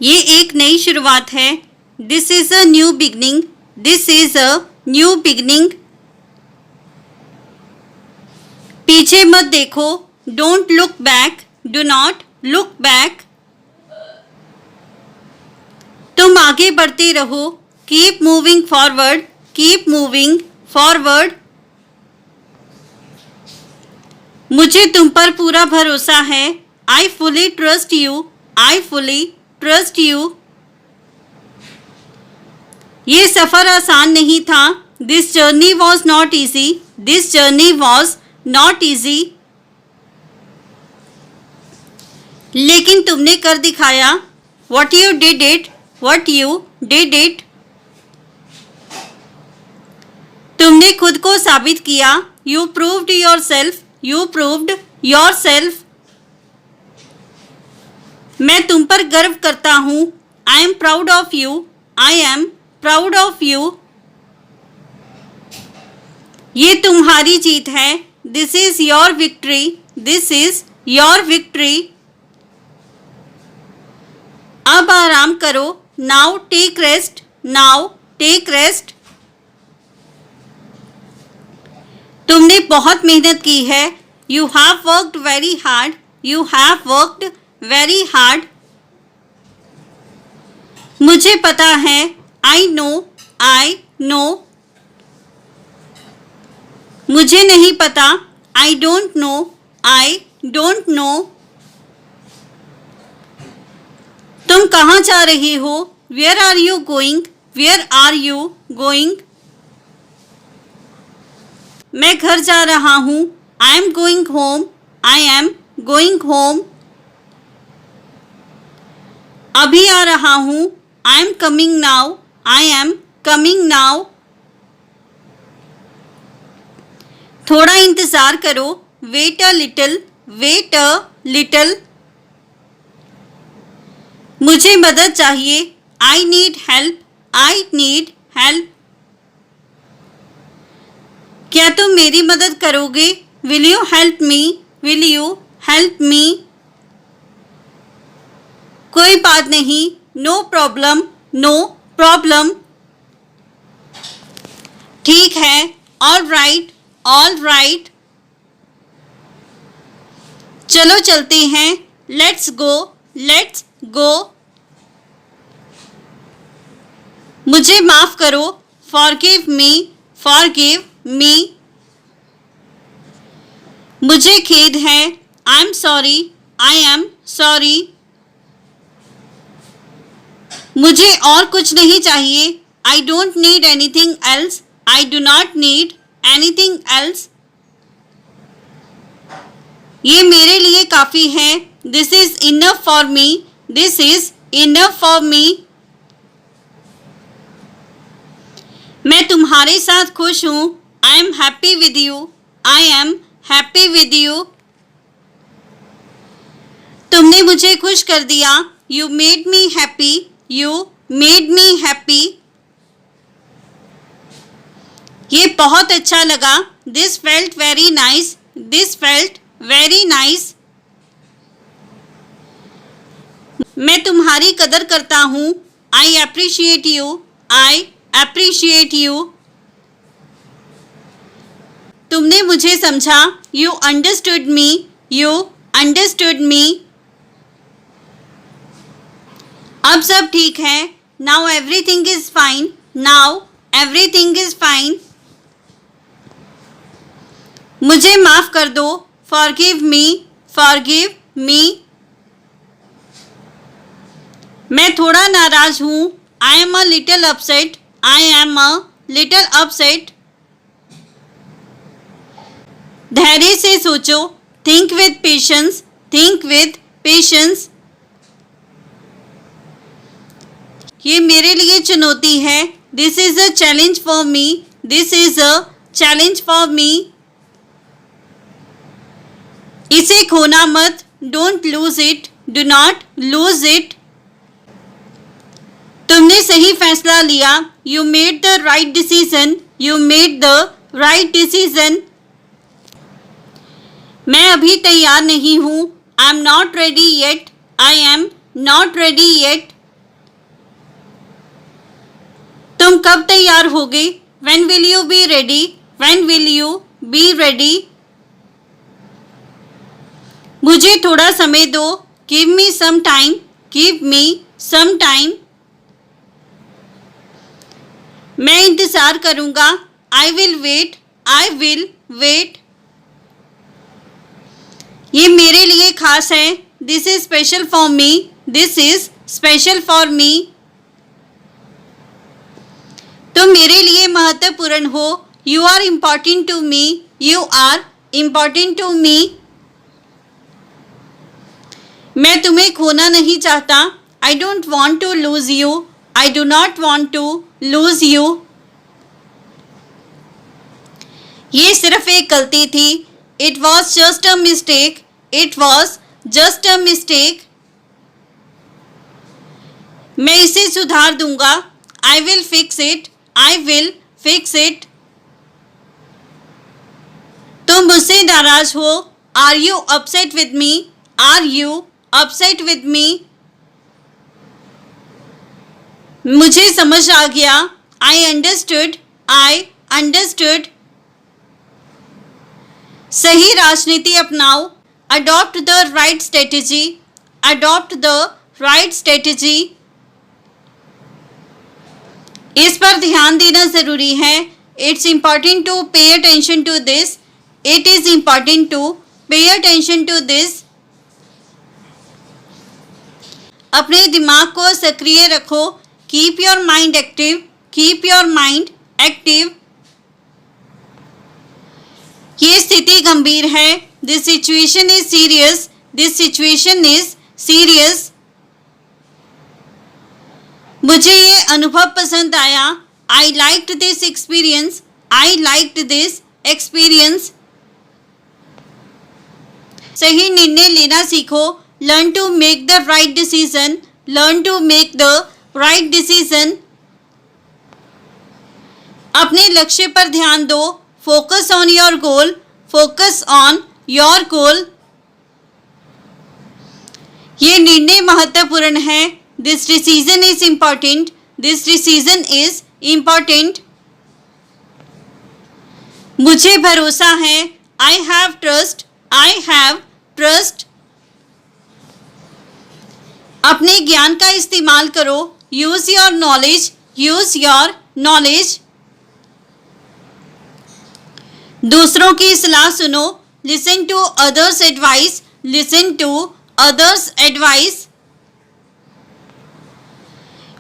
ये एक नई शुरुआत है। This is a new beginning. This is a new beginning. पीछे मत देखो। Don't look back. Do not look back. तुम आगे बढ़ते रहो। Keep moving forward. Keep moving forward. मुझे तुम पर पूरा भरोसा है। I fully trust you. I fully trust you. ये सफ़र आसान नहीं था। This journey was not easy. This journey was not easy. लेकिन तुमने कर दिखाया। What you did it. What you did इट। तुमने खुद को साबित किया। You proved yourself. You proved yourself. मैं तुम पर गर्व करता हूँ। I am proud of you. I am proud of you. ये तुम्हारी जीत है। This is your victory. This is your victory. अब आराम करो। Now take rest. Now take rest. तुमने बहुत मेहनत की है। You have worked very hard. You have worked very hard. मुझे पता है। I know. I know. मुझे नहीं पता। I don't know. I don't know. तुम कहाँ जा रहे हो। Where are you going. Where are you going. मैं घर जा रहा हूँ। I am going home. I am going home. अभी आ रहा हूँ। I am coming now. I am coming now. थोड़ा इंतज़ार करो। Wait a little. Wait a little. मुझे मदद चाहिए। I need help. I need help. क्या तुम मेरी मदद करोगे। Will you help me. Will you help me. कोई बात नहीं। No problem. No problem. ठीक है। All right. All right. चलो चलते हैं। Let's go. Let's go. मुझे माफ करो। Forgive me. Forgive me. मुझे खेद है। I am sorry. I am sorry. मुझे और कुछ नहीं चाहिए। I don't need anything else. I do not need anything else. ये मेरे लिए काफ़ी है। This is enough for me. This is enough for me. मैं तुम्हारे साथ खुश हूँ। I am happy with you. I am happy with you. तुमने मुझे खुश कर दिया। You made me happy. You made me happy. ये बहुत अच्छा लगा। This felt very nice. This felt very nice. मैं तुम्हारी कदर करता हूँ। I appreciate you. I appreciate you. तुमने मुझे समझा। You understood me. You understood मी। अब सब ठीक है। Now everything is fine. Now everything is fine. मुझे माफ कर दो। Forgive me. फॉरगिव मी। मैं थोड़ा नाराज हूँ। I am a little upset. I am a little upset. धैर्य से सोचो। Think with patience. Think with patience. ये मेरे लिए चुनौती है। This is a challenge for me. This is a challenge for me. इसे खोना मत। Don't lose it. Do not lose it. तुमने सही फैसला लिया। You made the right decision. You made the right decision. मैं अभी तैयार नहीं हूँ। I am not ready yet. I am not ready yet. तुम कब तैयार होगे? When will you be ready? When will you be ready? मुझे थोड़ा समय दो. Give me some time. Give me some time. मैं इंतजार करूंगा. I will wait. I will wait. ये मेरे लिए खास है. This is special for me. This is special for me. तुम मेरे लिए महत्वपूर्ण हो. You are important to me. You are important to me. मैं तुम्हें खोना नहीं चाहता. I don't want to lose you. I do not want to lose you. ये सिर्फ एक गलती थी. It was just a mistake. It was just a mistake. मैं इसे सुधार दूंगा. I will fix it. I will fix it. तुम मुझसे नाराज हो. Are you upset with me? Are you upset with me? मुझे समझ आ गया. I understood. I understood. सही राजनीति अपनाओ. Adopt the right strategy. Adopt the right strategy. इस पर ध्यान देना जरूरी है. It's important to pay attention to this. It is important to pay attention to this. अपने दिमाग को सक्रिय रखो. Keep your mind active. Keep your mind active. ये स्थिति गंभीर है. This situation is serious. This situation is serious. मुझे ये अनुभव पसंद आया. I liked this experience. I liked this experience. सही निर्णय लेना सीखो. Learn to make the right decision. Learn to make the right decision. अपने लक्ष्य पर ध्यान दो. Focus on your goal. Focus on your goal. ये निर्णय महत्वपूर्ण है. This decision is important. This decision is important. मुझे भरोसा है. I have trust. I have trust. अपने ज्ञान का इस्तेमाल करो. Use your knowledge. Use your knowledge. दूसरों की सलाह सुनो. Listen to others' advice. Listen to others' advice.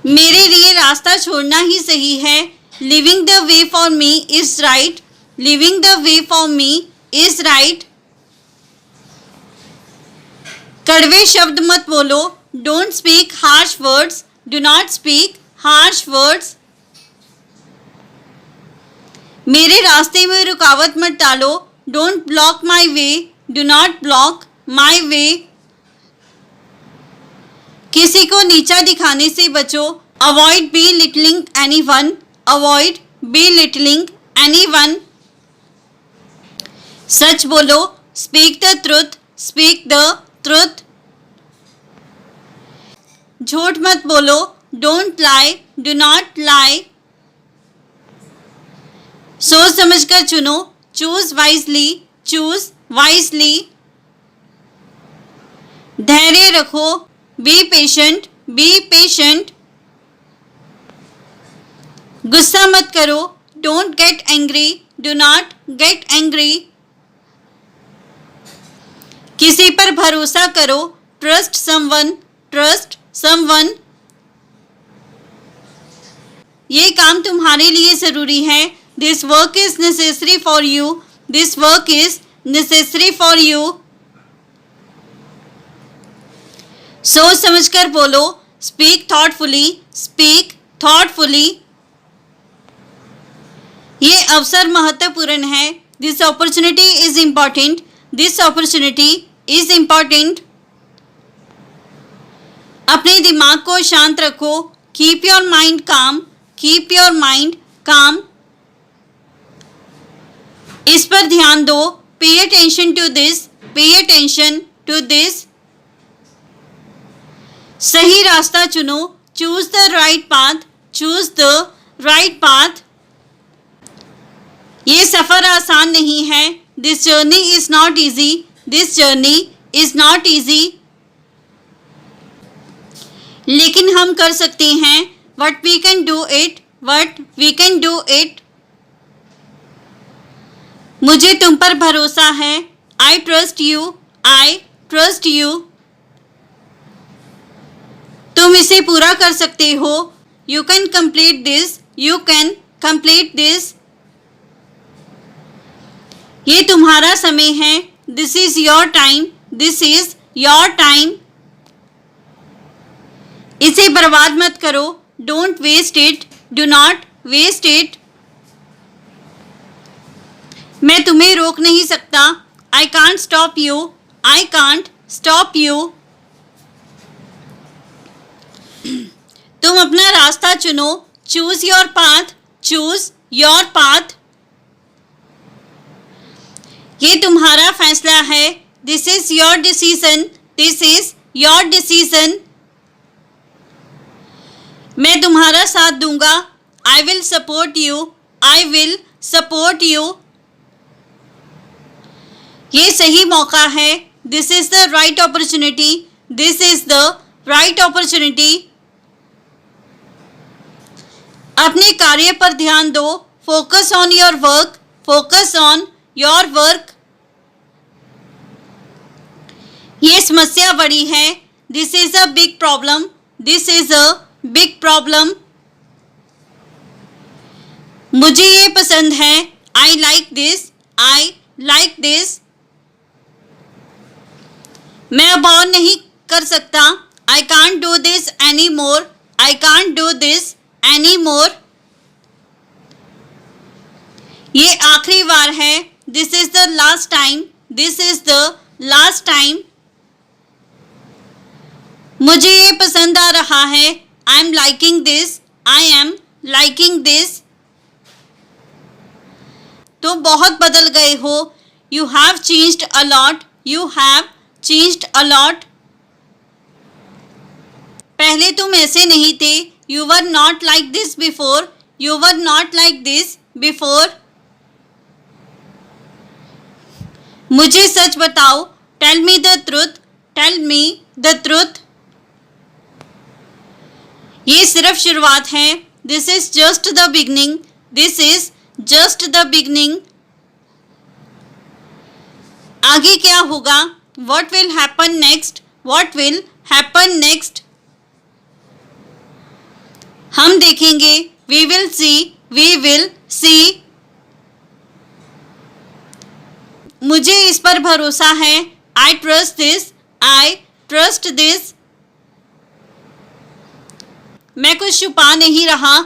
मेरे लिए रास्ता छोड़ना ही सही है. Leaving the way for me is right. Leaving the way for me is right. कड़वे शब्द मत बोलो. Don't speak harsh words. Do not speak harsh words. मेरे रास्ते में रुकावट मत डालो. Don't block my way. Do not block my way. किसी को नीचा दिखाने से बचो. Avoid belittling anyone. Avoid belittling anyone. सच बोलो. Speak the truth. Speak the truth. झूठ मत बोलो. Don't lie. Do not lie. सोच समझकर चुनो. Choose wisely. Choose wisely. धैर्य रखो. Be patient. Be patient. गुस्सा मत करो. Don't get angry. Do not get angry. किसी पर भरोसा करो. Trust someone. Trust someone. ये काम तुम्हारे लिए जरूरी है. This work is necessary for you. This work is necessary for you. सोच समझकर बोलो. Speak thoughtfully. Speak thoughtfully. ये अवसर महत्वपूर्ण है. This opportunity is important. This opportunity is important. अपने दिमाग को शांत रखो. Keep your mind calm. Keep your mind calm. इस पर ध्यान दो. Pay attention to this. Pay attention to this. सही रास्ता चुनो. Choose the right path. Choose the right path. ये सफ़र आसान नहीं है. This journey is not easy. This journey is not easy. लेकिन हम कर सकते हैं. But we can do it. But we can do it. मुझे तुम पर भरोसा है. I trust you. I trust you. तुम इसे पूरा कर सकते हो. You can complete this. You can complete this. ये तुम्हारा समय है. This is your time. This is your time. इसे बर्बाद मत करो. Don't waste it. Do not waste it. मैं तुम्हें रोक नहीं सकता. I can't stop you. I can't stop you. तुम अपना रास्ता चुनो. Choose your path. Choose your path. ये तुम्हारा फैसला है. This is your decision. This is your decision. मैं तुम्हारा साथ दूंगा. I will support you. I will support you. ये सही मौका है. This is the right opportunity. This is the right opportunity. अपने कार्य पर ध्यान दो. Focus on your work. Focus on your work. ये समस्या बड़ी है. This is a big problem. This is a big problem. मुझे ये पसंद है. I like this. I like this. मैं अब और नहीं कर सकता. I can't do this anymore. I can't do this anymore. ये आखिरी बार है. This is the last time. This is the last time. मुझे ये पसंद आ रहा है. I am liking this. I am liking this. तुम बहुत बदल गए हो. You have changed a lot. You have changed a lot. पहले तुम ऐसे नहीं थे. You were not like this before. You were not like this before. मुझे सच बताओ. Tell me the truth. Tell me the truth. ये सिर्फ शुरुआत है. This is just the beginning. This is just the beginning. आगे क्या होगा? What will happen next? What will happen next? हम देखेंगे. We will see. We will see. मुझे इस पर भरोसा है. I trust this. I trust this. मैं कुछ छुपा नहीं रहा.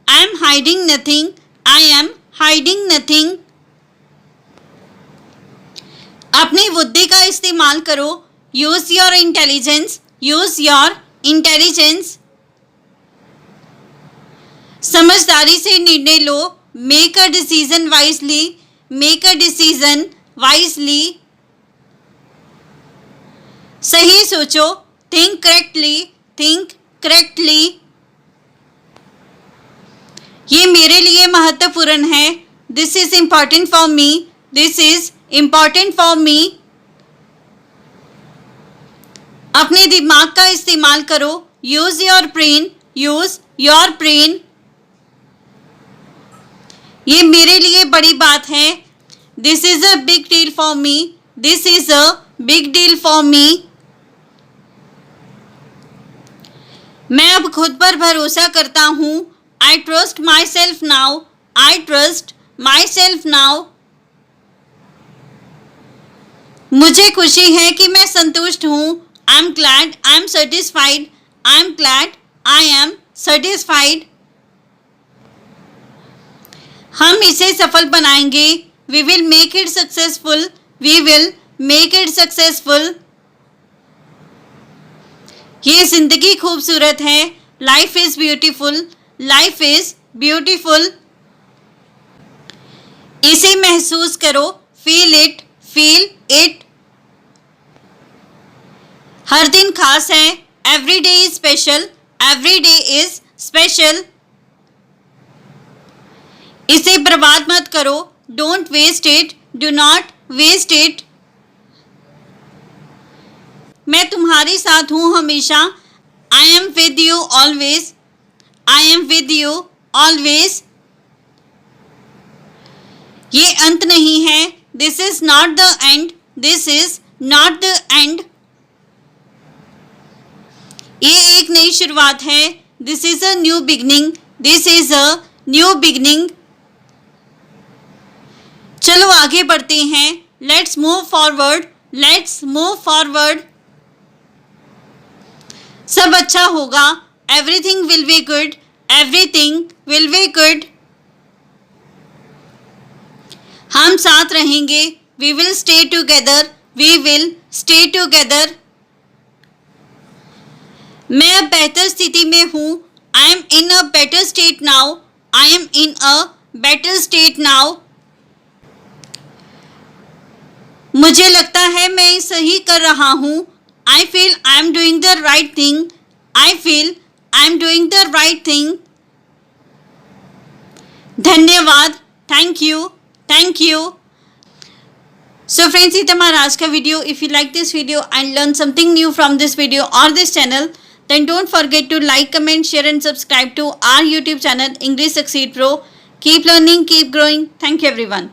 I am hiding nothing. I am hiding nothing. अपनी बुद्धि का इस्तेमाल करो. Use your intelligence. Use your intelligence. समझदारी से निर्णय लो. Make a decision wisely. Make a decision wisely. सही सोचो. Think correctly. Think correctly. ये मेरे लिए महत्वपूर्ण है. This is important for me. This is important for me. अपने दिमाग का इस्तेमाल करो. Use your brain. Use your brain. ये मेरे लिए बड़ी बात है. This is a big deal for me. This is a big deal for me. मैं अब खुद पर भरोसा करता हूँ. I trust myself now. I trust myself now. मुझे खुशी है कि मैं संतुष्ट हूँ. I am glad. I am satisfied. I am glad. I am satisfied. हम इसे सफल बनाएंगे. We will make it successful. We will make it successful. ये जिंदगी खूबसूरत है. Life is beautiful. Life is beautiful. इसे महसूस करो. Feel it. Feel it. हर दिन खास है. Every day is special. Every day is special. इसे बर्बाद मत करो, don't waste it, do not waste it. मैं तुम्हारे साथ हूँ हमेशा, I am with you always, I am with you always. ये अंत नहीं है, this is not the end, this is not the end. ये एक नई शुरुआत है, this is a new beginning, this is a new beginning. चलो आगे बढ़ते हैं, let's move forward, let's move forward. सब अच्छा होगा, everything will be good, everything will be good. हम साथ रहेंगे, we will stay together, we will stay together. मैं अब बेहतर स्थिति में हूँ, I am in a better state now, I am in a better state now. मुझे लगता है मैं सही कर रहा हूँ, I feel I am doing the right thing, I feel I am doing the right thing. धन्यवाद, thank you, thank you. So friends, ये था हमारा आज का video. If you like this video and learn something new from this video और this channel, then don't forget to like, comment, share and subscribe to our YouTube channel English Succeed Pro. Keep learning, keep growing. Thank you everyone.